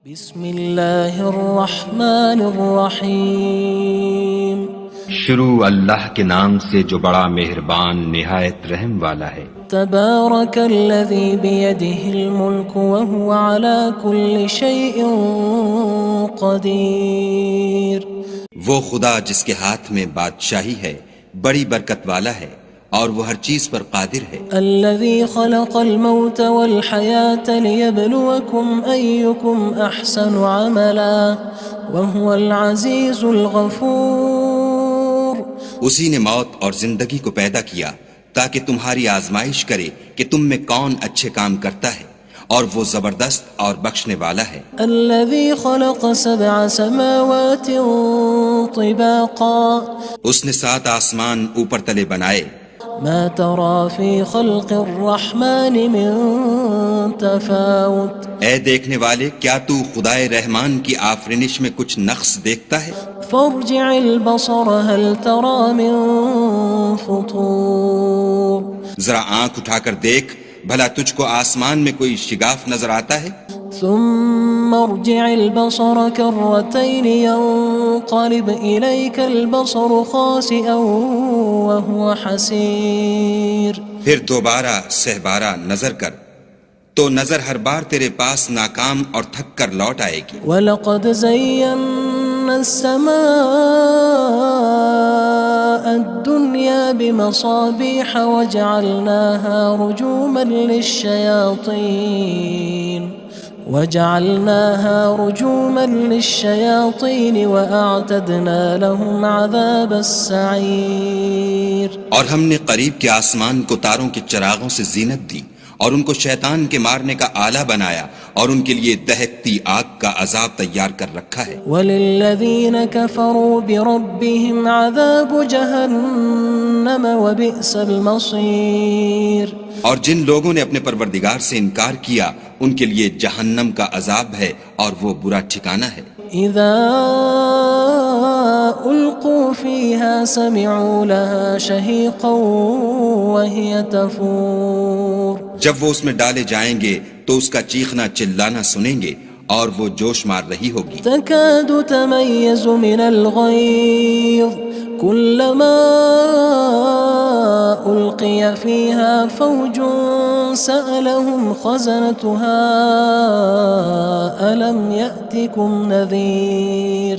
بسم اللہ الرحمن الرحیم شروع اللہ کے نام سے جو بڑا مہربان نہایت رحم والا ہے۔ تبارک الذی بیدہ الملک وہو علی کل شیء قدیر۔ وہ خدا جس کے ہاتھ میں بادشاہی ہے بڑی برکت والا ہے اور وہ ہر چیز پر قادر ہے۔ الذی خلق الموت والحیاة لیبلوکم ایکم احسن عملا وہو العزیز الغفور۔ اسی نے موت اور زندگی کو پیدا کیا تاکہ تمہاری آزمائش کرے کہ تم میں کون اچھے کام کرتا ہے، اور وہ زبردست اور بخشنے والا ہے۔ الذی خلق سبع سماوات طباقا۔ اس نے 7 آسمان اوپر تلے بنائے۔ ما ترى في خلق الرحمن من تفاوت۔ اے دیکھنے والے، کیا تو خدائے رحمان کی آفرینش میں کچھ نقص دیکھتا ہے؟ فارجع البصر هل ترى من فطور۔ ذرا آنکھ اٹھا کر دیکھ، بھلا تجھ کو آسمان میں کوئی شگاف نظر آتا ہے؟ ثم ارجع البصر كرتين ينقلب إليك البصر خاسئا وهو حسير۔ پھر دوبارہ سہبارہ نظر کر تو نظر ہر بار تیرے پاس ناکام اور تھک کر لوٹ آئے گی۔ وَلَقَدْ زَيَّنَّا السَّمَاءَ الدُّنْيَا بِمَصَابِيحَ وَجَعَلْنَاهَا رُجُومًا لِلشَّيَاطِينِ وَأَعْتَدْنَا لَهُمْ عَذَابَ السَّعِيرِ۔ اور ہم نے قریب کے آسمان کو تاروں کے چراغوں سے زینت دی اور ان کو شیطان کے مارنے کا آلہ بنایا، اور ان کے لیے دہکتی آگ کا عذاب تیار کر رکھا ہے۔ وَلِلَّذِينَ كَفَرُوا بِرَبِّهِمْ عَذَابُ جَهَنَّمَ وَبِئْسَ الْمَصِيرُ۔ اور جن لوگوں نے اپنے پروردگار سے انکار کیا ان کے لیے جہنم کا عذاب ہے اور وہ برا ٹھکانہ ہے۔ اذا القوا فيها سمعوا لها شهيقا وهي تفور۔ جب وہ اس میں ڈالے جائیں گے تو اس کا چیخنا چلانا سنیں گے اور وہ جوش مار رہی ہوگی۔ تكاد تميز من الغيظ كلما ألقي فيها فوج سألهم خزنتها ألم يأتكم نذير۔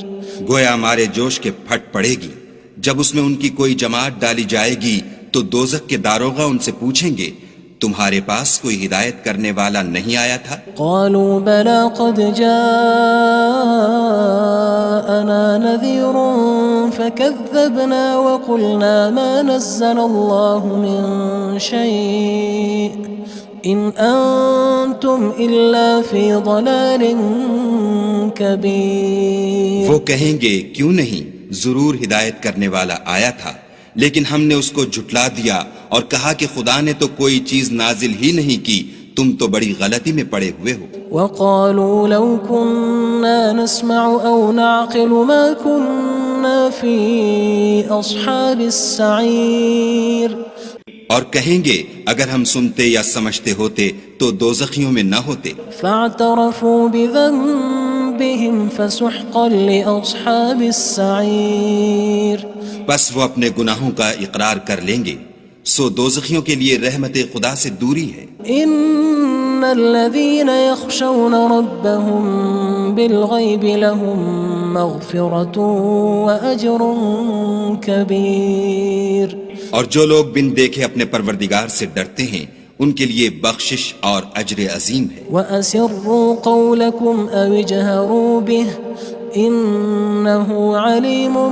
گویا مارے جوش کے پھٹ پڑے گی۔ جب اس میں ان کی کوئی جماعت ڈالی جائے گی تو دوزخ کے داروغہ ان سے پوچھیں گے تمہارے پاس کوئی ہدایت کرنے والا نہیں آیا تھا؟ قالوا بلى قد جاءنا نذير فكذبنا وقلنا ما نزل الله من شيء إن أنتم إلا في ضلال كبير۔ وہ کہیں گے کیوں نہیں، ضرور ہدایت کرنے والا آیا تھا، لیکن ہم نے اس کو جھٹلا دیا اور کہا کہ خدا نے تو کوئی چیز نازل ہی نہیں کی، تم تو بڑی غلطی میں پڑے ہوئے ہو۔ وقالوا لو كنا نسمع أو نعقل ما كنا في أصحاب السعير۔ اور کہیں گے اگر ہم سنتے یا سمجھتے ہوتے تو دوزخیوں میں نہ ہوتے۔ فاعترفوا بذنبهم فسحقا لأصحاب السعير۔ بس وہ اپنے گناہوں کا اقرار کر لیں گے، سو دوزخیوں کے لیے رحمت خدا سے دوری ہے۔ ان الذين يخشون ربهم بالغيب لهم مغفرة وأجر كبير۔ اور جو لوگ بن دیکھے اپنے پروردگار سے ڈرتے ہیں ان کے لیے بخشش اور اجر عظیم ہے۔ وَأَسِرُّوا قَوْلَكُمْ أَوِ اجْهَرُوا بِهِ إِنَّهُ عَلِيمٌ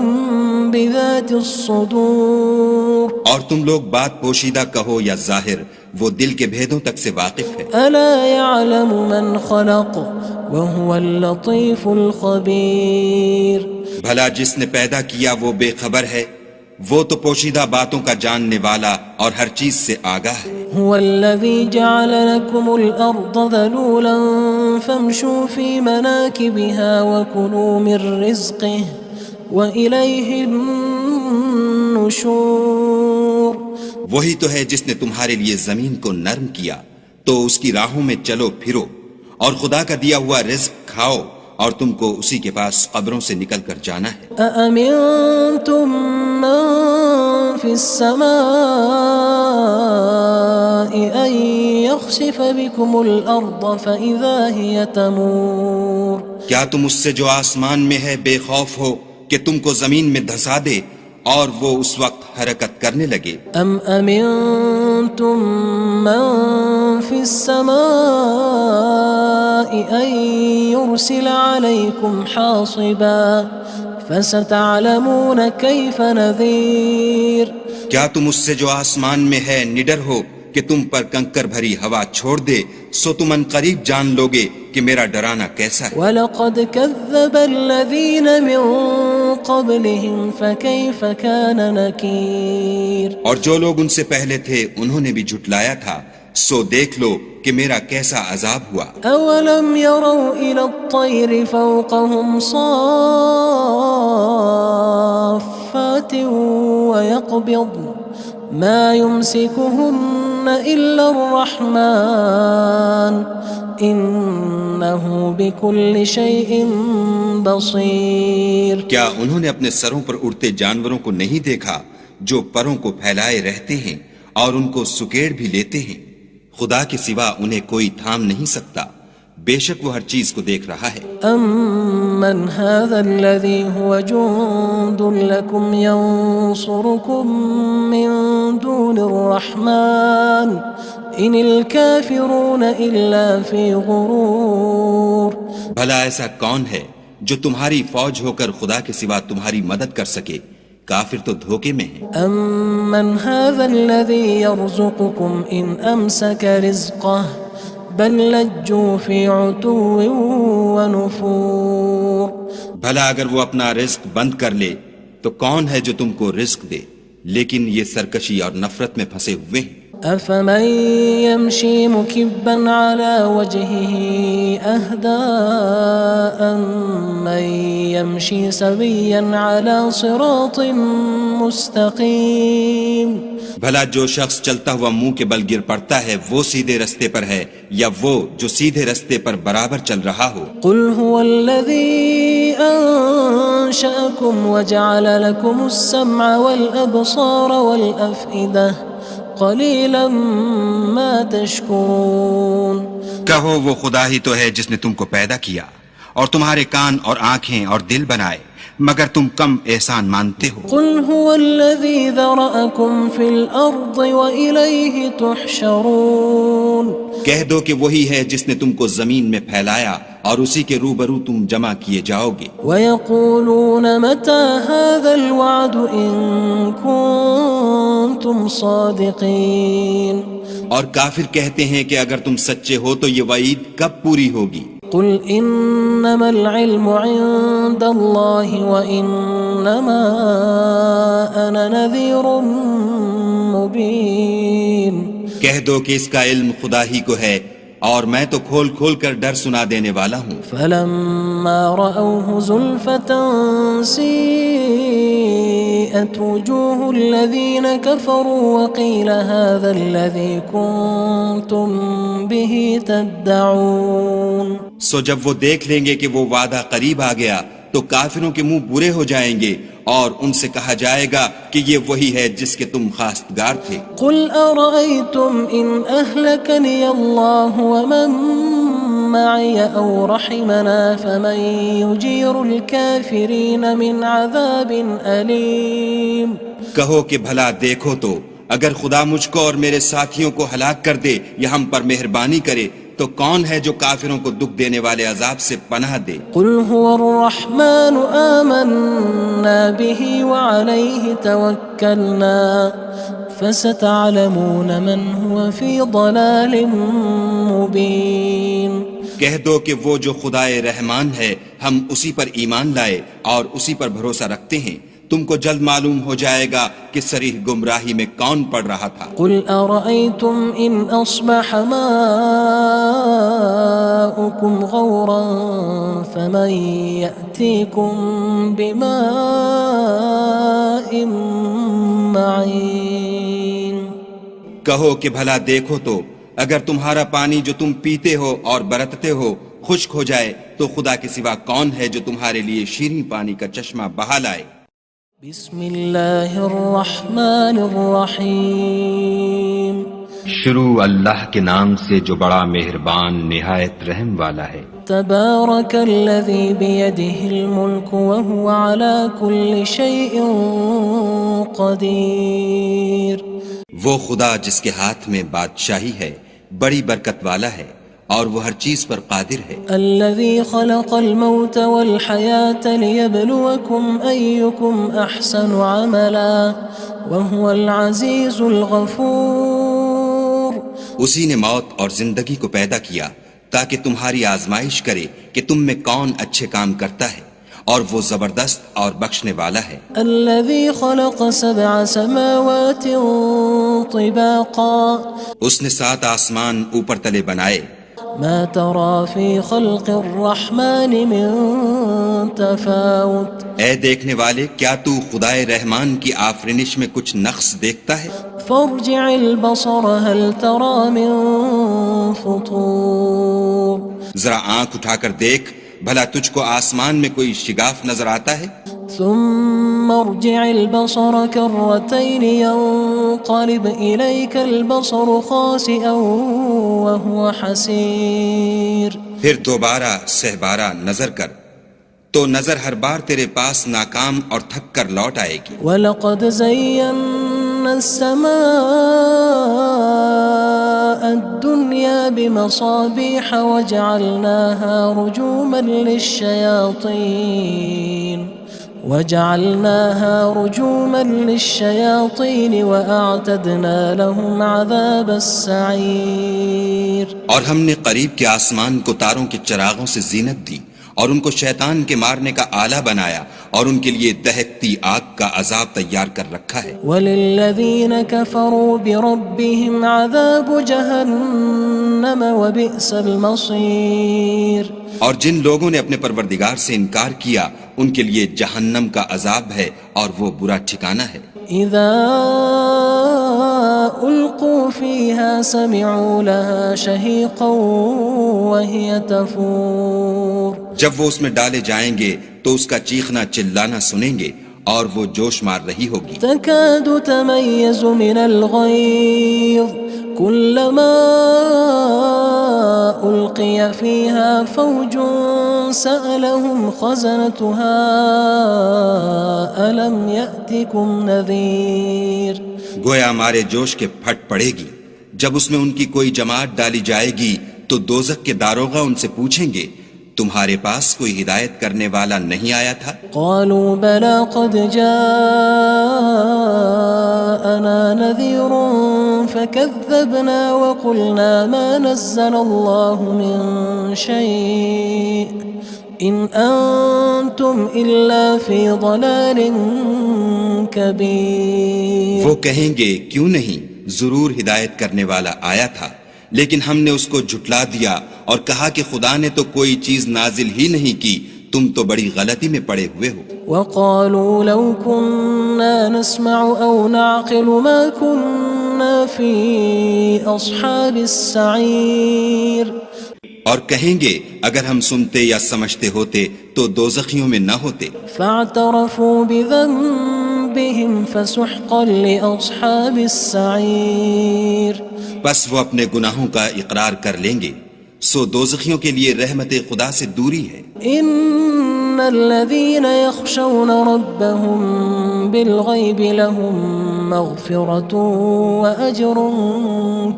بِذَاتِ الصُّدُورِ۔ اور تم لوگ بات پوشیدہ کہو یا ظاہر، وہ دل کے بھیدوں تک سے واقف ہے۔ أَلَا يَعْلَمُ مَنْ خَلَقَ وَهُوَ اللَّطِيفُ الْخَبِيرُ۔ بھلا جس نے پیدا کیا وہ بے خبر ہے، وہ تو پوشیدہ باتوں کا جاننے والا اور ہر چیز سے آگاہ ہے۔ هو الذي جعل لكم الأرض ذلولا فامشوا في مناكبها وكلوا من رزقه وإليه النشور۔ وہی تو ہے جس نے تمہارے لیے زمین کو نرم کیا تو اس کی راہوں میں چلو پھرو اور خدا کا دیا ہوا رزق کھاؤ اور تم کو اسی کے پاس قبروں سے نکل کر جانا ہے۔ أأمنتم من في السماء أن يخسف بكم الأرض فإذا هي تمور کیا تم اس سے جو آسمان میں ہے بے خوف ہو کہ تم کو زمین میں دھسا دے اور وہ اس وقت حرکت کرنے لگے؟ أم أمنتم من في السماء أن يرسل عليكم حاصبا فستعلمون كيف نذير کیا تم اس سے جو آسمان میں ہے نڈر ہو کہ تم پر کنکر بھری ہوا چھوڑ دے، سو تم ان قریب جان لوگے کہ میرا ڈرانا کیسا ہے۔ وَلَقَدْ كَذَّبَ الَّذِينَ مِن قَبْلِهِمْ فَكَيْفَ كَانَ نَكِيرٌ اور جو لوگ ان سے پہلے تھے انہوں نے بھی جھٹلایا تھا، سو دیکھ لو کہ میرا کیسا عذاب ہوا۔ أَوَلَمْ يَرَوْا إِلَى الطَّيْرِ فَوْقَهُمْ صَافَّاتٍ وَيَقْبِضْنَ مَا يُمْسِكُهُنَّ إِلَّا الرَّحْمَنُ إِنَّهُ بِكُلِّ شَيْءٍ بَصِيرٌ کیا انہوں نے اپنے سروں پر اڑتے جانوروں کو نہیں دیکھا جو پروں کو پھیلائے رہتے ہیں اور ان کو سکیڑ بھی لیتے ہیں؟ خدا کے سوا انہیں کوئی تھام نہیں سکتا، بے شک وہ ہر چیز کو دیکھ رہا ہے۔ أَمَّنْ هَذَا الَّذِي هُوَ جُندٌ لَكُمْ يَنصُرُكُم مِّن دُونِ الرَّحْمَنِ إِنِ الْكَافِرُونَ إِلَّا فِي غُرُورٍ بھلا ایسا کون ہے جو تمہاری فوج ہو کر خدا کے سوا تمہاری مدد کر سکے؟ کافر تو دھوکے میں ہیں۔ أَمَّنْ هَذَا الَّذِي يَرْزُقُكُمْ إِنْ أَمْسَكَ رِزْقَهُ بَلْ لَجُّوا فِي عُتُوٍّ وَنُفُورٍ بھلا اگر وہ اپنا رزق بند کر لے تو کون ہے جو تم کو رزق دے؟ لیکن یہ سرکشی اور نفرت میں پھنسے ہوئے ہیں۔ أَفَمَن يَمْشِي مُكِبًّا عَلَى وَجْهِهِ أَهْدَىٰ أَمَّن يَمْشِي سَوِيًّا عَلَى صِرَاطٍ مُّسْتَقِيمٍ بھلا جو شخص چلتا ہوا منہ کے بل گر پڑتا ہے وہ سیدھے رستے پر ہے یا وہ جو سیدھے رستے پر برابر چل رہا ہو؟ قُلْ هُوَ الَّذِي أَنشَأَكُمْ وَجَعَلَ لَكُمُ السَّمْعَ وَالْأَبْصَارَ وَالْأَفْئِدَةَ قَلِيلًا مَا تَشْكُرُونَ کہو وہ خدا ہی تو ہے جس نے تم کو پیدا کیا اور تمہارے کان اور آنکھیں اور دل بنائے، مگر تم کم احسان مانتے ہو۔ قُلْ هُوَ الَّذِي ذَرَأَكُمْ فِي الْأَرْضِ وَإِلَيْهِ تُحْشَرُونَ کہہ دو کہ وہی ہے جس نے تم کو زمین میں پھیلایا اور اسی کے روبرو تم جمع کیے جاؤ گے۔ وَيَقُولُونَ مَتَى هَذَا الْوَعْدُ إِن كُنتُمْ صَادِقِينَ اور کافر کہتے ہیں کہ اگر تم سچے ہو تو یہ وعید کب پوری ہوگی؟ قُلْ إِنَّمَا الْعِلْمُ عِندَ اللَّهِ وَإِنَّمَا أَنَا نَذِيرٌ مُّبِينٌ کہہ دو کہ اس کا علم خدا ہی کو ہے اور میں تو کھول کھول کر ڈر سنا دینے والا ہوں۔ فَلَمَّا رَأَوْهُ زُلْفَةً سِيئَتْ وُجُوهُ الَّذِينَ كَفَرُوا وَقِيلَ هَذَا الَّذِي كُنتُم بِهِ تَدَّعُونَ سو جب وہ دیکھ لیں گے کہ وہ وعدہ قریب آ گیا تو کافروں کے منہ برے ہو جائیں گے اور ان سے کہا جائے گا کہ یہ وہی ہے جس کے تم خواستگار تھے۔ قُلْ أَرَأَيْتُمْ إِنْ أَهْلَكَنِيَ اللَّهُ وَمَن مَّعِيَ أَوْ رَحِمَنَا فَمَن يُجِيرُ الْكَافِرِينَ مِنْ عَذَابٍ أَلِيمٍ کہو کہ بھلا دیکھو تو اگر خدا مجھ کو اور میرے ساتھیوں کو ہلاک کر دے یا ہم پر مہربانی کرے تو کون ہے جو کافروں کو دکھ دینے والے عذاب سے پناہ دے؟ قُلْ هُوَ الرَّحْمَنُ آمَنَّا بِهِ وَعَلَيْهِ تَوَكَّلْنَا فَسَتَعْلَمُونَ مَنْ هُوَ فِي ضَلَالٍ مُّبِينٍ کہہ دو کہ وہ جو خدائے رحمان ہے ہم اسی پر ایمان لائے اور اسی پر بھروسہ رکھتے ہیں، تم کو جلد معلوم ہو جائے گا کہ صریح گمراہی میں کون پڑ رہا تھا۔ قُلْ أَرَأَيْتُمْ إِنْ أَصْبَحَ مَاؤُكُمْ غَوْرًا فَمَن يَأْتِيكُم بِمَاءٍ مَّعِينٍ کہو کہ بھلا دیکھو تو اگر تمہارا پانی جو تم پیتے ہو اور برتتے ہو خشک ہو جائے تو خدا کے سوا کون ہے جو تمہارے لیے شیریں پانی کا چشمہ بہا لائے؟ بسم اللہ الرحمن الرحیم شروع اللہ کے نام سے جو بڑا مہربان نہایت رحم والا ہے۔ تبارک الذی بیدہ الملک وہو علی کل شیء قدیر۔ وہ خدا جس کے ہاتھ میں بادشاہی ہے بڑی برکت والا ہے اور وہ ہر چیز پر قادر ہے۔ الذي خلق الموت والحياة ليبلوكم أيكم أحسن عملا وهو العزيز الغفور۔ اسی نے موت اور زندگی کو پیدا کیا تاکہ تمہاری آزمائش کرے کہ تم میں کون اچھے کام کرتا ہے، اور وہ زبردست اور بخشنے والا ہے۔ الذي خلق 7 سماوات طباقا۔ اس نے 7 آسمان اوپر تلے بنائے۔ ما ترى في خلق الرحمن من تفاوت۔ اے دیکھنے والے، کیا تو خدائے رحمان کی آفرینش میں کچھ نقص دیکھتا ہے؟ فارجع البصر هل ترى من فطور۔ ذرا آنکھ اٹھا کر دیکھ، بھلا تجھ کو آسمان میں کوئی شگاف نظر آتا ہے؟ ثم ارجع البصر كرتين ينقلب إليك البصر خاسئا وهو حسير۔ پھر دوبارہ سہبارہ نظر کر تو نظر ہر بار تیرے پاس ناکام اور تھک کر لوٹ آئے گی۔ وَلَقَدْ زَيَّنَّا السَّمَاءَ الدُّنْيَا بِمَصَابِيحَ وَجَعَلْنَاهَا رُجُومًا لِلشَّيَاطِينِ وَأَعْتَدْنَا لَهُمْ عَذَابَ السَّعِيرِ۔ اور ہم نے قریب کے آسمان کو تاروں کے چراغوں سے زینت دی اور ان کو شیطان کے مارنے کا آلہ بنایا اور ان کے لیے دہکتی آگ کا عذاب تیار کر رکھا ہے۔ وَلِلَّذِينَ كَفَرُوا بِرَبِّهِمْ عَذَابُ جَهَنَّمَ وَبِئْسَ الْمَصِيرُ۔ اور جن لوگوں نے اپنے پروردگار سے انکار کیا ان کے لیے جہنم کا عذاب ہے اور وہ برا ٹھکانہ ہے۔ اذا القوا فيها سمعوا لها شهيقا وهي تفور۔ جب وہ اس میں ڈالے جائیں گے تو اس کا چیخنا چلانا سنیں گے اور وہ جوش مار رہی ہوگی۔ تكاد تميز من الغيظ كلما ألقي فيها فوج سألهم خزنتها ألم يأتكم نذير۔ گویا مارے جوش کے پھٹ پڑے گی۔ جب اس میں ان کی کوئی جماعت ڈالی جائے گی تو دوزخ کے داروغہ ان سے پوچھیں گے تمہارے پاس کوئی ہدایت کرنے والا نہیں آیا تھا؟ قالوا بلى قد جاءنا نذير فكذبنا وقلنا ما نزل الله من شيء إن أنتم إلا في ضلال كبير۔ وہ کہیں گے کیوں نہیں، ضرور ہدایت کرنے والا آیا تھا، لیکن ہم نے اس کو جھٹلا دیا اور کہا کہ خدا نے تو کوئی چیز نازل ہی نہیں کی، تم تو بڑی غلطی میں پڑے ہوئے ہو۔ وقالوا لو كنا نسمع أو نعقل ما كنا في أصحاب السعير۔ اور کہیں گے اگر ہم سنتے یا سمجھتے ہوتے تو دوزخیوں میں نہ ہوتے۔ فاعترفوا بذنبهم فسحقا لأصحاب السعير۔ بس وہ اپنے گناہوں کا اقرار کر لیں گے، سو دوزخیوں کے لیے رحمت خدا سے دوری ہے۔ ان الذين يخشون ربهم بالغيب لهم مغفرة وأجر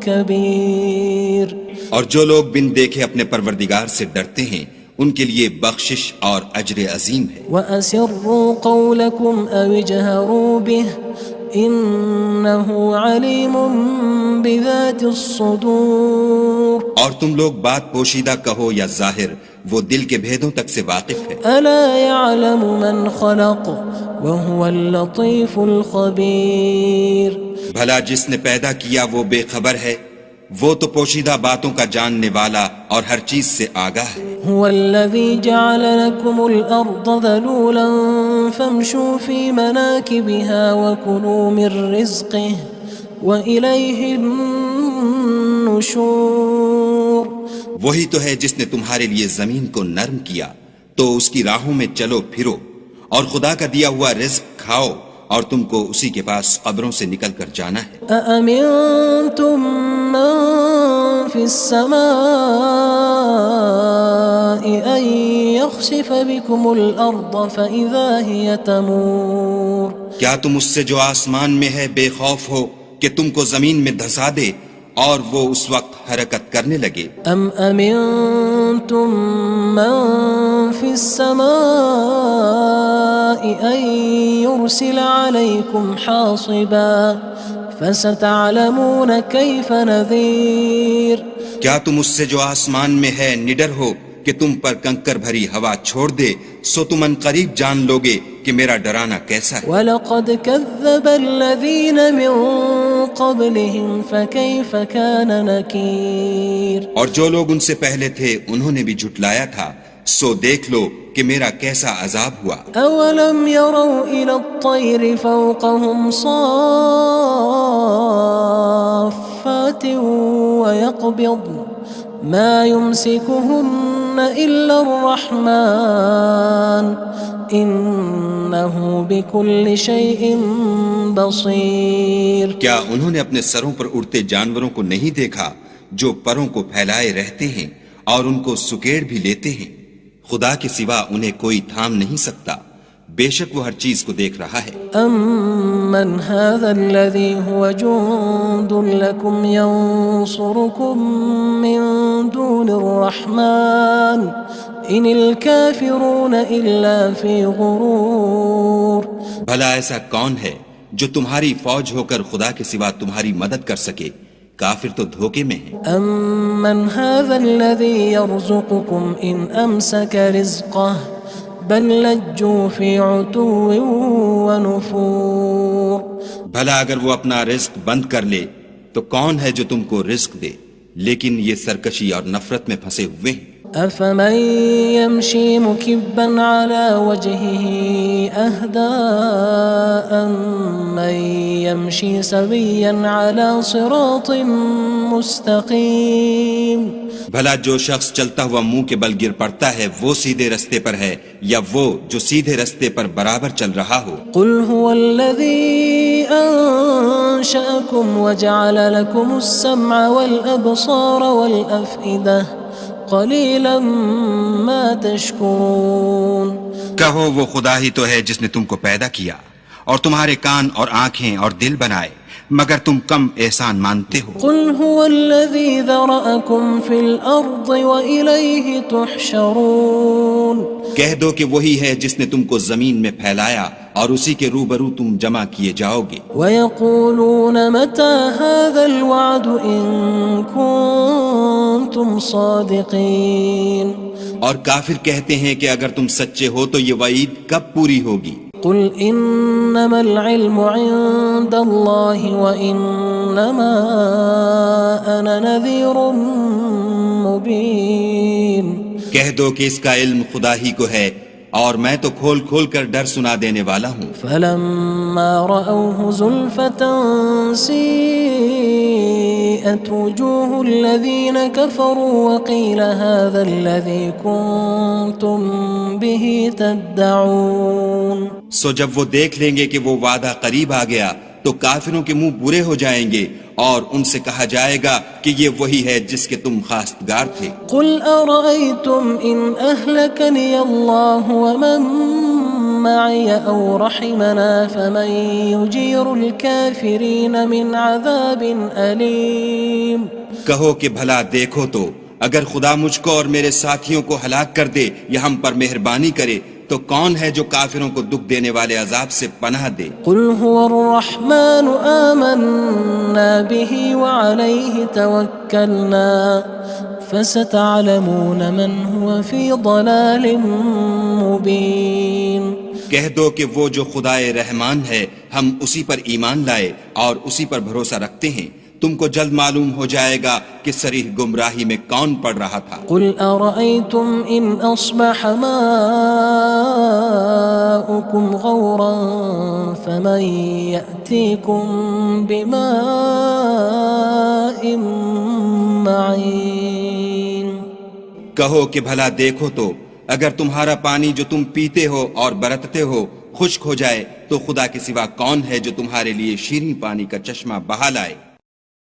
كبير۔ اور جو لوگ بن دیکھے اپنے پروردگار سے ڈرتے ہیں ان کے لیے بخشش اور اجر عظیم ہے۔ وَأَسِرُّوا قَوْلَكُمْ أَوِ اجْهَرُوا بِهِ إِنَّهُ عَلِيمٌ بِذَاتِ الصُّدُورِ۔ اور تم لوگ بات پوشیدہ کہو یا ظاہر، وہ دل کے بھیدوں تک سے واقف ہے۔ أَلَا يَعْلَمُ مَنْ خَلَقَ وَهُوَ اللَّطِيفُ الْخَبِيرُ۔ بھلا جس نے پیدا کیا وہ بے خبر ہے، وہ تو پوشیدہ باتوں کا جاننے والا اور ہر چیز سے آگاہ ہے۔ هو الذي جعل لكم الأرض ذلولا فامشوا في مناكبها وكلوا من رزقه وإليه النشور۔ وہی تو ہے جس نے تمہارے لیے زمین کو نرم کیا تو اس کی راہوں میں چلو پھرو اور خدا کا دیا ہوا رزق کھاؤ اور تم کو اسی کے پاس قبروں سے نکل کر جانا ہے أأمنتم من في السماء أن يخسف بكم الأرض فإذا هي تمور کیا تم اس سے جو آسمان میں ہے بے خوف ہو کہ تم کو زمین میں دھسا دے اور وہ اس وقت حرکت کرنے لگے أم أمنتم من في السماء أن يرسل عليكم حاصبا فستعلمون كيف نذير کیا تم اس سے جو آسمان میں ہے نڈر ہو کہ تم پر کنکر بھری ہوا چھوڑ دے سو تم ان قریب جان لوگے کہ میرا ڈرانا کیسا ہے وَلَقَدْ كَذَّبَ الَّذِينَ مِن قَبْلِهِمْ فَكَيْفَ كَانَ نَكِيرٌ اور جو لوگ ان سے پہلے تھے انہوں نے بھی جھٹلایا تھا سو دیکھ لو کہ میرا کیسا عذاب ہوا أَوَلَمْ يَرَوْا إِلَى الطَّيْرِ فَوْقَهُمْ صَافَّاتٍ وَيَقْبِضْنَ مَا يُمْسِكُهُنَّ إِلَّا الرَّحْمَنُ إِنَّهُ بِكُلِّ شَيْءٍ بَصِيرٌ کیا انہوں نے اپنے سروں پر اڑتے جانوروں کو نہیں دیکھا جو پروں کو پھیلائے رہتے ہیں اور ان کو سکیڑ بھی لیتے ہیں خدا کے سوا انہیں کوئی تھام نہیں سکتا بے شک وہ ہر چیز کو دیکھ رہا ہے أَمَّنْ هَذَا الَّذِي هُوَ جُندٌ لَكُمْ يَنصُرُكُم مِّن دُونِ الرَّحْمَنِ إِنِ الْكَافِرُونَ إِلَّا فِي غُرُورٍ بھلا ایسا کون ہے جو تمہاری فوج ہو کر خدا کے سوا تمہاری مدد کر سکے کافر تو دھوکے میں ہیں أَمَّنْ هَذَا الَّذِي يَرْزُقُكُمْ إِنْ أَمْسَكَ رِزْقَهُ بَلْ لَجُّوا فِي عُتُوٍّ وَنُفُورٍ بھلا اگر وہ اپنا رزق بند کر لے تو کون ہے جو تم کو رزق دے لیکن یہ سرکشی اور نفرت میں پھنسے ہوئے ہیں أَفَمَن يَمْشِي مُكِبًّا عَلَى وَجْهِهِ أَهْدَىٰ أَمَّن يَمْشِي سَوِيًّا عَلَى صِرَاطٍ مُّسْتَقِيمٍ بھلا جو شخص چلتا ہوا منہ کے بل گر پڑتا ہے وہ سیدھے رستے پر ہے یا وہ جو سیدھے رستے پر برابر چل رہا ہو قُلْ هُوَ الَّذِي أَنشَأَكُمْ وَجَعَلَ لَكُمُ السَّمْعَ وَالْأَبْصَارَ وَالْأَفْئِدَةَ قَلِيلًا مَا تَشْكُرُونَ کہو وہ خدا ہی تو ہے جس نے تم کو پیدا کیا اور تمہارے کان اور آنکھیں اور دل بنائے مگر تم کم احسان مانتے ہو قُلْ هُوَ الَّذِي ذَرَأَكُمْ فِي الْأَرْضِ وَإِلَيْهِ تُحْشَرُونَ کہہ دو کہ وہی ہے جس نے تم کو زمین میں پھیلایا اور اسی کے روبرو تم جمع کیے جاؤ گے وَيَقُولُونَ مَتَى هَذَا الْوَعْدُ إِن كُنتُمْ صَادِقِينَ اور کافر کہتے ہیں کہ اگر تم سچے ہو تو یہ وعید کب پوری ہوگی قُلْ إِنَّمَا الْعِلْمُ عِندَ اللَّهِ وَإِنَّمَا أَنَا نَذِيرٌ مُّبِينٌ کہہ دو کہ اس کا علم خدا ہی کو ہے اور میں تو کھول کھول کر ڈر سنا دینے والا ہوں فَلَمَّا رَأَوْهُ زُلْفَةً سِيئَتْ وُجُوهُ الَّذِينَ كَفَرُوا وَقِيلَ هَذَا الَّذِي كُنتُم بِهِ تَدَّعُونَ سو جب وہ دیکھ لیں گے کہ وہ وعدہ قریب آ گیا تو کافروں کے منہ برے ہو جائیں گے اور ان سے کہا جائے گا کہ یہ وہی ہے جس کے تم خواستگار تھے قُلْ أَرَأَيْتُمْ إِنْ أَهْلَكَنِيَ اللَّهُ وَمَن مَّعِيَ أَوْ رَحِمَنَا فَمَن يُجِيرُ الْكَافِرِينَ مِنْ عَذَابٍ أَلِيمٍ کہو کہ بھلا دیکھو تو اگر خدا مجھ کو اور میرے ساتھیوں کو ہلاک کر دے یا ہم پر مہربانی کرے تو کون ہے جو کافروں کو دکھ دینے والے عذاب سے پناہ دے قُلْ هُوَ الرَّحْمَنُ آمَنَّا بِهِ وَعَلَيْهِ تَوَكَّلْنَا فَسَتَعْلَمُونَ مَنْ هُوَ فِي ضَلَالٍ مُّبِينٍ کہہ دو کہ وہ جو خدائے رحمان ہے ہم اسی پر ایمان لائے اور اسی پر بھروسہ رکھتے ہیں تم کو جلد معلوم ہو جائے گا کہ صریح گمراہی میں کون پڑ رہا تھا قُلْ أَرَأَيْتُمْ إِنْ أَصْبَحَ مَاؤُكُمْ غَوْرًا فَمَن يَأْتِيكُم بِمَاءٍ مَّعِينٍ کہو کہ بھلا دیکھو تو اگر تمہارا پانی جو تم پیتے ہو اور برتتے ہو خشک ہو جائے تو خدا کے سوا کون ہے جو تمہارے لیے شیریں پانی کا چشمہ بہا لائے؟